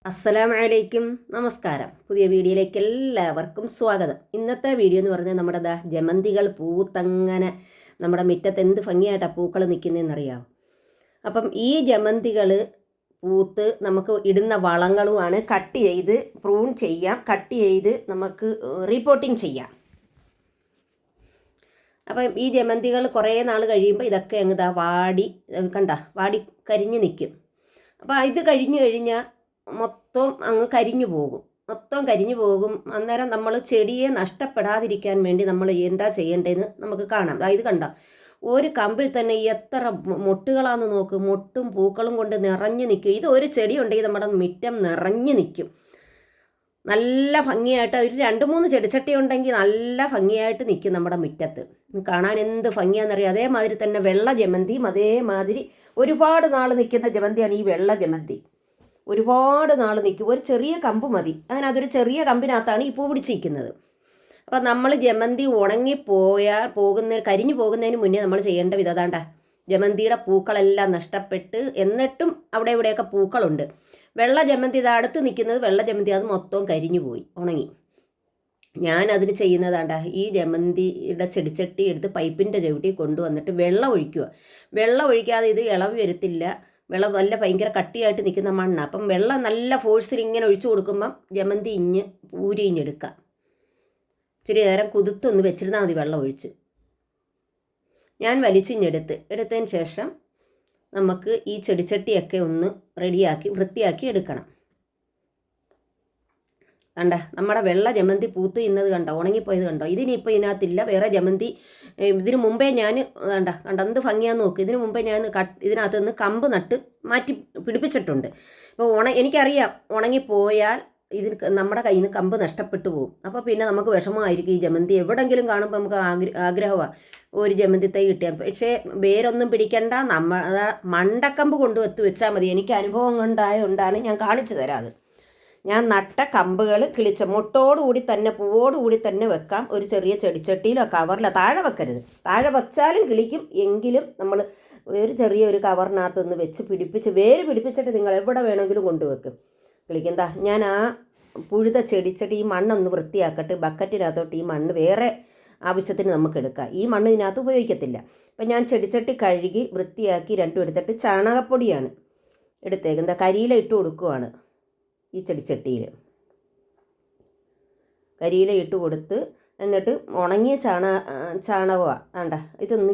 അസ്സലാമലൈക്കും, നമസ്കാരം. പുതിയ വീഡിയോയിലേക്ക് എല്ലാവർക്കും സ്വാഗതം. ഇന്നത്തെ വീഡിയോ എന്ന് പറഞ്ഞാൽ നമ്മുടെ ജമന്തികൾ പൂത്തങ്ങനെ നമ്മുടെ മുറ്റത്ത് എന്ത് ഭംഗിയായിട്ടാണ് പൂക്കൾ നിൽക്കുന്നതെന്നറിയാമോ? അപ്പം ഈ ജമന്തികൾ പൂത്ത് നമുക്ക് ഇടുന്ന വളങ്ങളുമാണ്. കട്ട് ചെയ്ത് പ്രൂൺ ചെയ്യാം, കട്ട് ചെയ്ത് നമുക്ക് റീപോർട്ടിങ് ചെയ്യാം. അപ്പം ഈ ജമന്തികൾ കുറേ നാൾ കഴിയുമ്പോൾ ഇതൊക്കെ അങ്ങ് വാടി കരിഞ്ഞ് നിൽക്കും. അപ്പോൾ ഇത് കഴിഞ്ഞ് കഴിഞ്ഞാൽ മൊത്തം അങ്ങ് കരിഞ്ഞു പോകും. അന്നേരം നമ്മൾ ചെടിയെ നഷ്ടപ്പെടാതിരിക്കാൻ വേണ്ടി നമ്മൾ എന്താ ചെയ്യേണ്ടതെന്ന് നമുക്ക് കാണാം. ഇത് കണ്ട ഒരു കമ്പിൽ തന്നെ എത്ര മൊട്ടുകളാണെന്ന് നോക്ക്. മൊട്ടും പൂക്കളും കൊണ്ട് നിറഞ്ഞു നിൽക്കും. ഇത് ഒരു ചെടി ഉണ്ടെങ്കിൽ നമ്മുടെ മുറ്റം നിറഞ്ഞു നിൽക്കും. നല്ല ഭംഗിയായിട്ട് ഒരു 2-3 ചെടിച്ചട്ടി ഉണ്ടെങ്കിൽ നല്ല ഭംഗിയായിട്ട് നിൽക്കും നമ്മുടെ മുറ്റത്ത്. കാണാൻ എന്ത് ഭംഗിയാണെന്നറിയാം. അതേമാതിരി തന്നെ വെള്ള ജമന്തിയും അതേമാതിരി ഒരുപാട് നാൾ നിൽക്കുന്ന ജമന്തിയാണ് ഈ വെള്ള ജമന്തി. ഒരുപാട് നാൾ നിൽക്കും. ഒരു ചെറിയ കമ്പ് മതി. അങ്ങനെ അതൊരു ചെറിയ കമ്പിനകത്താണ് ഈ പൂ പിടിച്ചിരിക്കുന്നത്. അപ്പോൾ നമ്മൾ ജമന്തി കരിഞ്ഞു പോകുന്നതിന് മുന്നേ നമ്മൾ ചെയ്യേണ്ട വിധതാണ്ട ജമന്തിയുടെ പൂക്കളെല്ലാം നഷ്ടപ്പെട്ട് എന്നിട്ടും അവിടെ ഇവിടെയൊക്കെ പൂക്കളുണ്ട്. വെള്ള ജമന്തി ഇത് അടുത്ത് നിൽക്കുന്നത് വെള്ള ജമന്തി, അത് മൊത്തം കരിഞ്ഞു പോയി, ഉണങ്ങി. ഞാൻ അതിന് ചെയ്യുന്നതാണ്ട ഈ ജമന്തിയുടെ ചെടിച്ചട്ടി എടുത്ത് പൈപ്പിൻ്റെ ചവിട്ടി കൊണ്ടുവന്നിട്ട് വെള്ളം ഒഴിക്കുക. വെള്ളം ഒഴിക്കാതെ ഇത് ഇളവ് വരുത്തില്ല. വെള്ളം നല്ല ഭയങ്കര കട്ടിയായിട്ട് നിൽക്കുന്ന മണ്ണ്. അപ്പം വെള്ളം നല്ല ഫോഴ്സിൽ ഇങ്ങനെ ഒഴിച്ചു കൊടുക്കുമ്പം ജമന്തി ഊരിഞ്ഞെടുക്കാം. ഇച്ചിരി നേരം കുതിർത്തൊന്ന് വെച്ചിരുന്നാൽ മതി വെള്ളം ഒഴിച്ച്. ഞാൻ എടുത്തതിന് ശേഷം നമുക്ക് ഈ ചെടിച്ചട്ടിയൊക്കെ ഒന്ന് വൃത്തിയാക്കി എടുക്കണം. കണ്ട നമ്മുടെ വെള്ള ജമന്തി പൂത്ത് ഇന്നത് കണ്ടോ, ഉണങ്ങിപ്പോയത് കണ്ടോ. ഇതിനിപ്പോൾ ഇതിനകത്തില്ല, വേറെ ജമന്തി. ഇതിനു മുമ്പേ ഞാൻ കണ്ട എന്ത് ഭംഗിയാന്ന് നോക്ക്. ഇതിനു മുമ്പേ ഞാൻ ഇതിനകത്ത് നിന്ന് കമ്പ് നട്ട് മാറ്റി പിടിപ്പിച്ചിട്ടുണ്ട്. ഇപ്പോൾ എനിക്കറിയാം ഉണങ്ങിപ്പോയാൽ നമ്മുടെ കയ്യിൽ നിന്ന് കമ്പ് നഷ്ടപ്പെട്ടു പോകും. അപ്പോൾ പിന്നെ നമുക്ക് വിഷമമായിരിക്കും. ഈ ജമന്തി എവിടെങ്കിലും കാണുമ്പോൾ നമുക്ക് ആഗ്രഹമാണ് ഒരു ജമന്തി തൈ കിട്ടിയാൽ. പക്ഷേ വേരൊന്നും പിടിക്കണ്ട, മണ്ടക്കമ്പ് വെച്ചാൽ മതി. എനിക്ക് അനുഭവം ഉണ്ടായതുകൊണ്ടാണ് ഞാൻ കാണിച്ചു തരാം. അത് ഞാൻ നട്ട കമ്പുകൾ കിളിച്ച മുട്ടോടുകൂടി തന്നെ പൂവോടുകൂടി തന്നെ വെക്കാം. ഒരു ചെറിയ ചെടിച്ചട്ടിയിലോ കവറിലോ താഴെ വെക്കരുത്. താഴെ വെച്ചാലും കിളിക്കും. എങ്കിലും നമ്മൾ ഒരു ചെറിയ കവറിനകത്തൊന്ന് വെച്ച് വേര് പിടിപ്പിച്ചിട്ട് നിങ്ങൾ എവിടെ വേണമെങ്കിലും കൊണ്ടുവെക്കും, കിളിക്കും. ഞാൻ ആ പുഴുത ചെടിച്ചട്ടി ഈ മണ്ണൊന്ന് വൃത്തിയാക്കട്ടെ. ബക്കറ്റിനകത്തോട്ട് ഈ മണ്ണ് വേറെ ആവശ്യത്തിന് നമുക്ക് എടുക്കാം. ഈ മണ്ണ് ഇതിനകത്ത് ഉപയോഗിക്കത്തില്ല. അപ്പം ഞാൻ ചെടിച്ചട്ടി കഴുകി വൃത്തിയാക്കി രണ്ടും എടുത്തിട്ട് ചാണകപ്പൊടിയാണ് എടുത്തേക്കുന്നത്. കരിയില ഇട്ട് കൊടുക്കുവാണ് ഈ ചെടിച്ചട്ടിയിൽ. കരിയില ഇട്ട് കൊടുത്ത് എന്നിട്ട് ഉണങ്ങിയ ചാണകമാണ് വേണ്ട ഇതൊന്ന്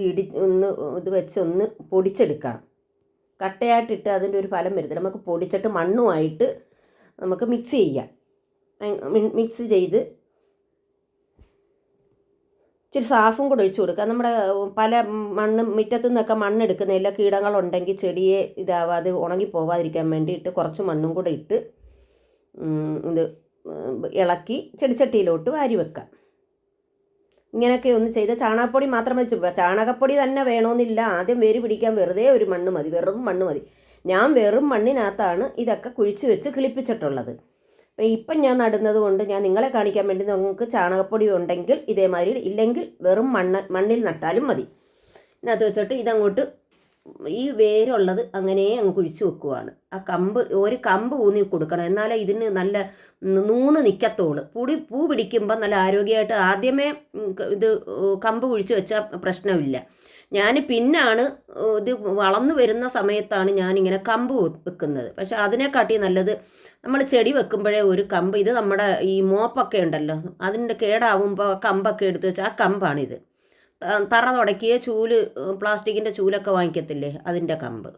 ഇത് വെച്ചൊന്ന് പൊടിച്ചെടുക്കണം. കട്ടയായിട്ടിട്ട് അതിൻ്റെ ഒരു ഫലം വരത്തില്ല. നമുക്ക് പൊടിച്ചിട്ട് മണ്ണുമായിട്ട് നമുക്ക് മിക്സ് ചെയ്യാം. മിക്സ് ചെയ്ത് ഇച്ചിരി സാഫും കൂടെ ഒഴിച്ചു കൊടുക്കുക. നമ്മുടെ പല മുറ്റത്തു നിന്നൊക്കെ മണ്ണെടുക്കുന്നതില്ല കീടങ്ങളുണ്ടെങ്കിൽ ചെടിയെ ഇതാവാതെ ഉണങ്ങിപ്പോവാതിരിക്കാൻ വേണ്ടിയിട്ട് കുറച്ച് മണ്ണും കൂടെ ഇട്ട് ഇത് ഇളക്കി ചെടിച്ചട്ടിയിലോട്ട് വാരി വെക്കാം. ഇങ്ങനെയൊക്കെ ഒന്ന് ചെയ്ത് ചാണകപ്പൊടി മാത്രം വെച്ച് ചാണകപ്പൊടി തന്നെ വേണമെന്നില്ല. ആദ്യം വേര് പിടിക്കാൻ വെറുതെ ഒരു മണ്ണ് മതി, വെറും മണ്ണ് മതി. ഞാൻ വെറും മണ്ണിനകത്താണ് ഇതൊക്കെ കുഴിച്ച് വെച്ച് കിളിപ്പിച്ചിട്ടുള്ളത്. ഇപ്പം ഞാൻ നടുന്നത് കൊണ്ട് ഞാൻ നിങ്ങളെ കാണിക്കാൻ വേണ്ടി നിങ്ങൾക്ക് ചാണകപ്പൊടി ഉണ്ടെങ്കിൽ ഇതേമാതിരി, ഇല്ലെങ്കിൽ വെറും മണ്ണിൽ നട്ടാലും മതി. ഇതിനകത്ത് വെച്ചിട്ട് ഇതങ്ങോട്ട് ഈ വേരുള്ളത് അങ്ങനെ അങ്ങ് കുഴിച്ച് വെക്കുവാണ്. ആ ഒരു കമ്പ് ഊന്നി കൊടുക്കണം, എന്നാലേ ഇതിന് നല്ല നൂന്ന് നിൽക്കത്തോളൂ. പൂ പിടിക്കുമ്പോൾ നല്ല ആരോഗ്യമായിട്ട്. ആദ്യമേ ഇത് കമ്പ് കുഴിച്ച് വെച്ചാൽ പ്രശ്നമില്ല. ഞാൻ പിന്നാണ് ഇത് വളർന്നു വരുന്ന സമയത്താണ് ഞാനിങ്ങനെ കമ്പ് വെക്കുന്നത്. പക്ഷെ അതിനെക്കാട്ടി നല്ലത് നമ്മൾ ചെടി വെക്കുമ്പോഴേ ഒരു കമ്പ്, ഇത് നമ്മുടെ ഈ മോപ്പൊക്കെ ഉണ്ടല്ലോ അതിൻ്റെ കേടാവുമ്പോൾ കമ്പൊക്കെ എടുത്ത് വെച്ചാൽ ആ കമ്പാണിത്. തറ തുടക്കിയ പ്ലാസ്റ്റിക്കിൻ്റെ ചൂലൊക്കെ വാങ്ങിക്കത്തില്ലേ, അതിൻ്റെ കമ്പ്.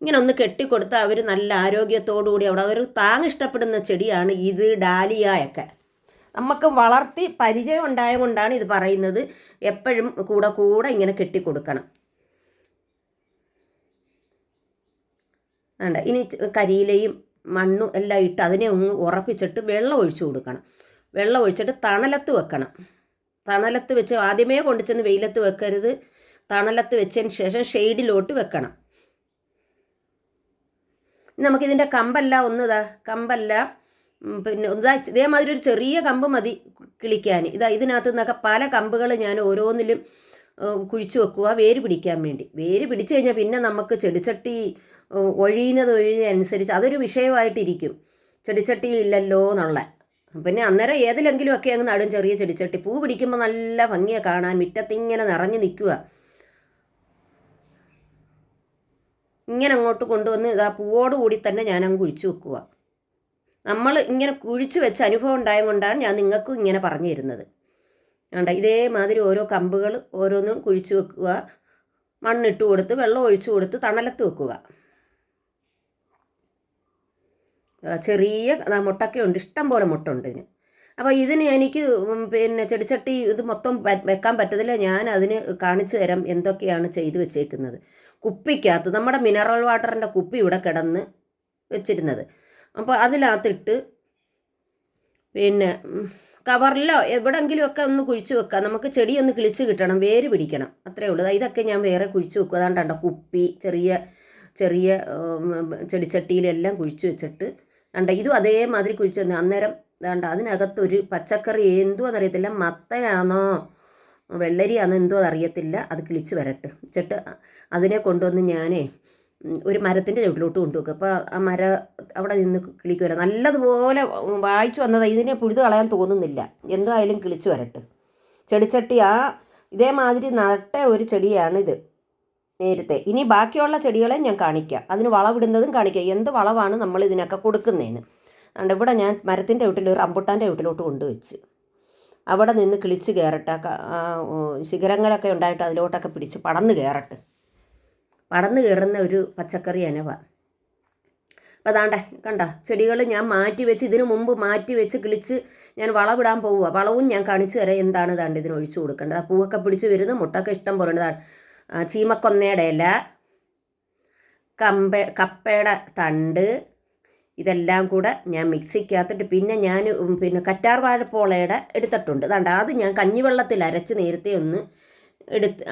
ഇങ്ങനെ ഒന്ന് കെട്ടിക്കൊടുത്താൽ അവർ നല്ല ആരോഗ്യത്തോടുകൂടി അവിടെ അവർ ഇഷ്ടപ്പെടുന്ന ചെടിയാണ് ഇത്. ഡാലിയയൊക്കെ നമുക്ക് വളർത്തി പരിചയം ഉണ്ടായതുകൊണ്ടാണ് ഇത് പറയുന്നത്. എപ്പോഴും കൂടെ ഇങ്ങനെ കെട്ടിക്കൊടുക്കണം. വേണ്ട ഇനി കരിയിലയും മണ്ണും എല്ലാം ഇട്ട് അതിനെ ഒന്ന് ഉറപ്പിച്ചിട്ട് വെള്ളം ഒഴിച്ചു കൊടുക്കണം. വെള്ളം ഒഴിച്ചിട്ട് തണലത്ത് വെക്കണം. തണലത്ത് വെച്ച് ആദ്യമേ കൊണ്ടുചെന്ന് വെയിലത്ത് വെക്കരുത്. തണലത്ത് വെച്ചതിന് ശേഷം ഷെയ്ഡിലോട്ട് വെക്കണം. നമുക്കിതിൻ്റെ കമ്പല്ല പിന്നെ ഇതേമാതിരി ഒരു ചെറിയ കമ്പ് മതി കിളിക്കാൻ. ഇതിനകത്ത് നിന്നൊക്കെ പല കമ്പുകൾ ഞാൻ ഓരോന്നിലും കുഴിച്ചു വെക്കുക വേര് പിടിക്കാൻ വേണ്ടി. വേര് പിടിച്ചു കഴിഞ്ഞാൽ പിന്നെ നമുക്ക് ചെടിച്ചട്ടി ഒഴിയുന്നതനുസരിച്ച് അതൊരു വിഷയമായിട്ടിരിക്കും. ചെടിച്ചട്ടി ഇല്ലല്ലോ എന്നുള്ള. പിന്നെ അന്നേരം ഏതിലെങ്കിലുമൊക്കെ അങ്ങ് നടും ചെറിയ ചെടിച്ചട്ടി. പൂ പിടിക്കുമ്പോൾ നല്ല ഭംഗിയാണ് കാണാൻ, മുറ്റത്തിങ്ങനെ നിറഞ്ഞു നിൽക്കുക. ഇങ്ങനെ അങ്ങോട്ട് കൊണ്ടുവന്ന് ഇതാ പൂവോടുകൂടി തന്നെ ഞാനങ്ങ് കുഴിച്ചു വെക്കുക. നമ്മൾ ഇങ്ങനെ കുഴിച്ചു വെച്ച അനുഭവം ഉണ്ടായതുകൊണ്ടാണ് ഞാൻ നിങ്ങൾക്കും ഇങ്ങനെ പറഞ്ഞു തരുന്നത്. വേണ്ട, ഇതേമാതിരി ഓരോ കമ്പുകൾ ഓരോന്നും കുഴിച്ചു വെക്കുക, മണ്ണിട്ട് കൊടുത്ത് വെള്ളം ഒഴിച്ചു കൊടുത്ത് തണലത്ത് വെക്കുക. ചെറിയ മുട്ടൊക്കെ ഉണ്ട്, ഇഷ്ടം പോലെ മുട്ട ഉണ്ട് ഇതിന്. അപ്പോൾ ഇതിന് എനിക്ക് പിന്നെ ചെടിച്ചട്ടി ഇത് മൊത്തം വെക്കാൻ പറ്റത്തില്ല. ഞാൻ അതിന് കാണിച്ചു തരാം എന്തൊക്കെയാണ് ചെയ്തു വെച്ചേക്കുന്നത്. കുപ്പിക്കകത്ത് നമ്മുടെ മിനറൽ വാട്ടറിൻ്റെ കുപ്പി ഇവിടെ കിടന്ന് വെച്ചിരുന്നത്. അപ്പോൾ അതിനകത്തിട്ട് പിന്നെ കവറിലോ എവിടെയെങ്കിലുമൊക്കെ ഒന്ന് കുഴിച്ച് വെക്കാം. നമുക്ക് ചെടി ഒന്ന് കിളിച്ച് കിട്ടണം, വേര് പിടിക്കണം, അത്രയേ ഉള്ളൂ. ഇതൊക്കെ ഞാൻ വേറെ കുഴിച്ച് വെക്കുക. അതാണ്ടോ കുപ്പി ചെറിയ ചെറിയ ചെടിച്ചട്ടിയിലെല്ലാം കുഴിച്ച് വെച്ചിട്ട് വേണ്ട. ഇതും അതേമാതിരി കുഴിച്ച് തന്നെ. അന്നേരം വേണ്ട, അതിനകത്തൊരു പച്ചക്കറി എന്തുവാണെന്നറിയത്തില്ല, മത്തയാണോ വെള്ളരിയാണോ എന്തോ അറിയത്തില്ല, അത് കിളിച്ച് വരട്ടെ വെച്ചിട്ട് അതിനെ കൊണ്ടുവന്ന് ഞാനേ ഒരു മരത്തിൻ്റെ ചുവട്ടിലോട്ട് കൊണ്ടുവെക്കും. അപ്പോൾ ആ മരം അവിടെ നിന്ന് കിളിക്കുമല്ലോ. നല്ലതുപോലെ വായിച്ചു വന്നതാണ്. ഇതിനെ പുഴുത് കളയാൻ തോന്നുന്നില്ല. എന്തായാലും കിളിച്ച് വരട്ടെ. ചെടിച്ചട്ടി ഇതേമാതിരി നട്ട ഒരു ചെടിയാണിത് നേരത്തെ. ഇനി ബാക്കിയുള്ള ചെടികളെ ഞാൻ കാണിക്കാം, അതിന് വളമിടുന്നതും കാണിക്കാം, എന്ത് വളമാണ് നമ്മൾ ഇതിനൊക്കെ കൊടുക്കുന്നതിന്. അതുകൊണ്ട് ഇവിടെ ഞാൻ മരത്തിൻ്റെ വീട്ടിൽ ഒരു റംബുട്ടാൻ്റെ വീട്ടിലോട്ട് കൊണ്ടുവച്ച് അവിടെ നിന്ന് കിളിച്ച് കയറട്ടെ. ശിഖരങ്ങളൊക്കെ ഉണ്ടായിട്ട് അതിലോട്ടൊക്കെ പിടിച്ച് പടന്ന് കയറട്ടെ. പടന്ന് കയറുന്ന ഒരു പച്ചക്കറി അനവ. അപ്പോൾ അതാണ്ടേ കണ്ട ചെടികൾ ഞാൻ മാറ്റി വെച്ച്, ഇതിനു മുമ്പ് മാറ്റി വെച്ച് കിളിച്ച് ഞാൻ വളമിടാൻ പോവുക. വളവും ഞാൻ കാണിച്ചു തരാം എന്താണ് ഇതാണ്ട് ഇതിന് ഒഴിച്ചു കൊടുക്കേണ്ടത്. ആ പൂവൊക്കെ പിടിച്ച് വരുന്ന മുട്ടൊക്കെ ഇഷ്ടം പോലെ ഉണ്ട്. ചീമക്കൊന്നയുടെ ഇല, കപ്പയുടെ തണ്ട്, ഇതെല്ലാം കൂടെ ഞാൻ മിക്സിക്കകത്തിട്ട് പിന്നെ ഞാൻ കറ്റാർ വാഴപ്പോളയുടെ എടുത്തിട്ടുണ്ട്. അതാണ്ട് അത് ഞാൻ കഞ്ഞിവെള്ളത്തിൽ അരച്ച് നേരത്തെ ഒന്ന്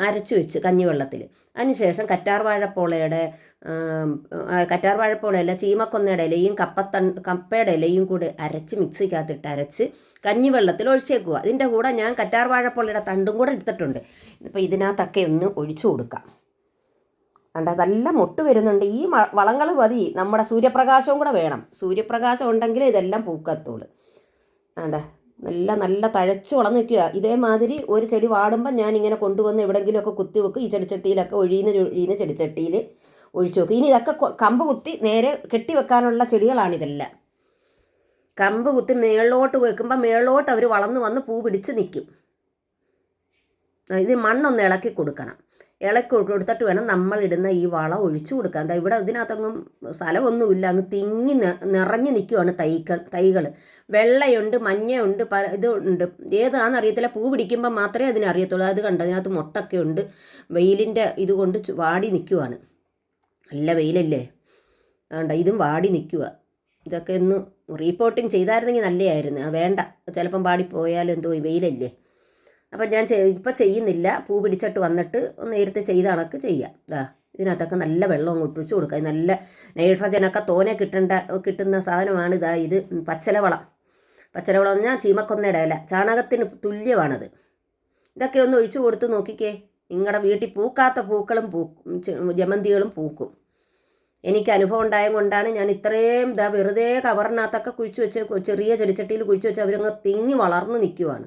അരച്ച് വെച്ച് കഞ്ഞിവെള്ളത്തിൽ. അതിനുശേഷം കറ്റാർ വാഴപ്പോളയല്ല ചീമക്കൊന്നയുടെ ഇലയും കപ്പയുടെ ഇലയും കൂടി അരച്ച് മിക്സിക്കകത്തിട്ട് അരച്ച് കഞ്ഞിവെള്ളത്തിൽ ഒഴിച്ചേക്കുക. ഇതിൻ്റെ കൂടെ ഞാൻ കറ്റാർ വാഴപ്പോളയുടെ തണ്ടും കൂടെ എടുത്തിട്ടുണ്ട്. ഇപ്പോൾ ഇതിനകത്തൊക്കെ ഒന്ന് ഒഴിച്ചു കൊടുക്കാം. കണ്ട നല്ല മുട്ട് വരുന്നുണ്ട്. ഈ വളങ്ങൾ മതി, നമ്മുടെ സൂര്യപ്രകാശവും കൂടെ വേണം. സൂര്യപ്രകാശം ഉണ്ടെങ്കിൽ ഇതെല്ലാം പൂക്കത്തുള്ളൂ. വേണ്ട, നല്ല തഴച്ച് വളർന്ന് നിൽക്കുക. ഇതേമാതിരി ഒരു ചെടി വാടുമ്പം ഞാൻ ഇങ്ങനെ കൊണ്ടുവന്ന് എവിടെയെങ്കിലുമൊക്കെ കുത്തി വെക്കും. ഈ ചെടിച്ചട്ടിയിലൊക്കെ ഒഴിയുന്ന ചെടിച്ചട്ടിയിൽ ഒഴിച്ചു വെക്കും. ഇനി ഇതൊക്കെ കമ്പ് കുത്തി നേരെ കെട്ടി വെക്കാനുള്ള ചെടികളാണിതെല്ലാം. കമ്പ് കുത്തി മേളിലോട്ട് വെക്കുമ്പോൾ മേളിലോട്ട് അവർ വളർന്ന് വന്ന് പൂ പിടിച്ച് നിൽക്കും. ഇത് മണ്ണൊന്ന് ഇളക്കി കൊടുക്കണം. ഇളക്കി കൊടുത്തിട്ട് വേണം നമ്മളിടുന്ന ഈ വളം ഒഴിച്ചു കൊടുക്കാൻ. എന്താ ഇവിടെ ഇതിനകത്തൊന്നും സ്ഥലമൊന്നുമില്ല, അങ്ങ് തിങ്ങി നിറഞ്ഞു നിൽക്കുവാണ് തൈകൾ. വെള്ളയുണ്ട്, മഞ്ഞയുണ്ട്, ഇതുണ്ട്, ഏതാണെന്നറിയത്തില്ല. പൂ പിടിക്കുമ്പോൾ മാത്രമേ അതിനറിയത്തുള്ളൂ. അത് കണ്ടോ, അതിനകത്ത് മുട്ടൊക്കെ ഉണ്ട്. വെയിലിൻ്റെ ഇതുകൊണ്ട് വാടി നിൽക്കുവാണ്. നല്ല വെയിലല്ലേ, വേണ്ട ഇതും വാടി നിൽക്കുക. ഇതൊക്കെ ഒന്ന് റീപോർട്ടിങ് ചെയ്തായിരുന്നെങ്കിൽ നല്ലതായിരുന്നു. വേണ്ട, ചിലപ്പം പാടിപ്പോയാലും എന്തോ വെയിലല്ലേ. അപ്പം ഞാൻ ഇപ്പം ചെയ്യുന്നില്ല. പൂ പിടിച്ചിട്ട് വന്നിട്ട് നേരത്തെ ചെയ്ത കണക്ക് ചെയ്യാം. ഇതിനകത്തൊക്കെ നല്ല വെള്ളം അങ്ങോട്ട് ഒഴിച്ച് കൊടുക്കുക. നല്ല നൈട്രജനൊക്കെ തോനെ കിട്ടുന്ന സാധനമാണ് ഇത് പച്ചലവളം. പച്ചലവളം എന്ന് പറഞ്ഞാൽ ചീമക്കൊന്നയുടെ ഇല, ചാണകത്തിന് തുല്യമാണത്. ഇതൊക്കെ ഒന്ന് ഒഴിച്ചു കൊടുത്ത് നോക്കിക്കേ. നിങ്ങളുടെ വീട്ടിൽ പൂക്കാത്ത പൂക്കളും ജമന്തികളും പൂക്കും. എനിക്ക് അനുഭവം ഉണ്ടായത് കൊണ്ടാണ് ഞാൻ ഇത്രയും വെറുതെ കവറിനകത്തൊക്കെ കുഴിച്ച് വെച്ച്, ചെറിയ ചെടിച്ചട്ടിയിൽ കുഴിച്ച് വെച്ച് അവരങ്ങ് തിങ്ങി വളർന്ന് നിൽക്കുവാണ്.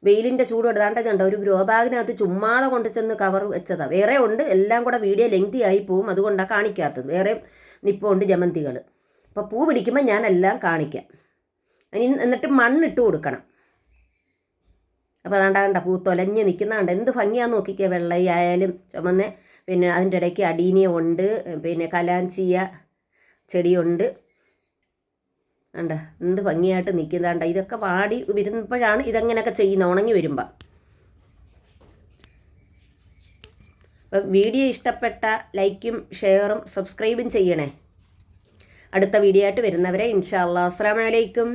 വെയിലിൻ്റെ ചൂട് എടുത്താണ്ടതുണ്ട്. ഒരു ഗ്രോ ബാഗിനകത്ത് ചുമ്മാതെ കൊണ്ട് ചെന്ന് കവർ വെച്ചതാണ്. വേറെ ഉണ്ട്, എല്ലാം കൂടെ വീഡിയോ ലെങ്തി ആയി പോവും, അതുകൊണ്ടാണ് കാണിക്കാത്തത്. വേറെ നിപ്പുണ്ട് ജമന്തികൾ. അപ്പോൾ പൂ പിടിക്കുമ്പോൾ ഞാനെല്ലാം കാണിക്കാം. എന്നിട്ട് മണ്ണിട്ട് കൊടുക്കണം. അപ്പോൾ അതാണ്ടാകണ്ട പൂ തൊലഞ്ഞ് നിൽക്കുന്നതാണ്ട് എന്ത് ഭംഗിയാന്ന് നോക്കിക്കുക. വെള്ളയായാലും ചുമന്ന്, പിന്നെ അതിൻ്റെ ഇടയ്ക്ക് അടീനിയ ഉണ്ട്, പിന്നെ കലാഞ്ചിയ ചെടിയുണ്ട്. വേണ്ട എന്ത് ഭംഗിയായിട്ട് നിൽക്കുന്നതാണ്ട. ഇതൊക്കെ വാടി വരുമ്പോഴാണ് ഇതെങ്ങനെയൊക്കെ ചെയ്യുന്നത്, ഉണങ്ങി വരുമ്പോൾ. അപ്പം വീഡിയോ ഇഷ്ടപ്പെട്ട ലൈക്കും ഷെയറും സബ്സ്ക്രൈബും ചെയ്യണേ. അടുത്ത വീഡിയോ ആയിട്ട് വരുന്നവരെ ഇൻഷാ അല്ലാഹ്. അസ്സലാമു അലൈക്കും.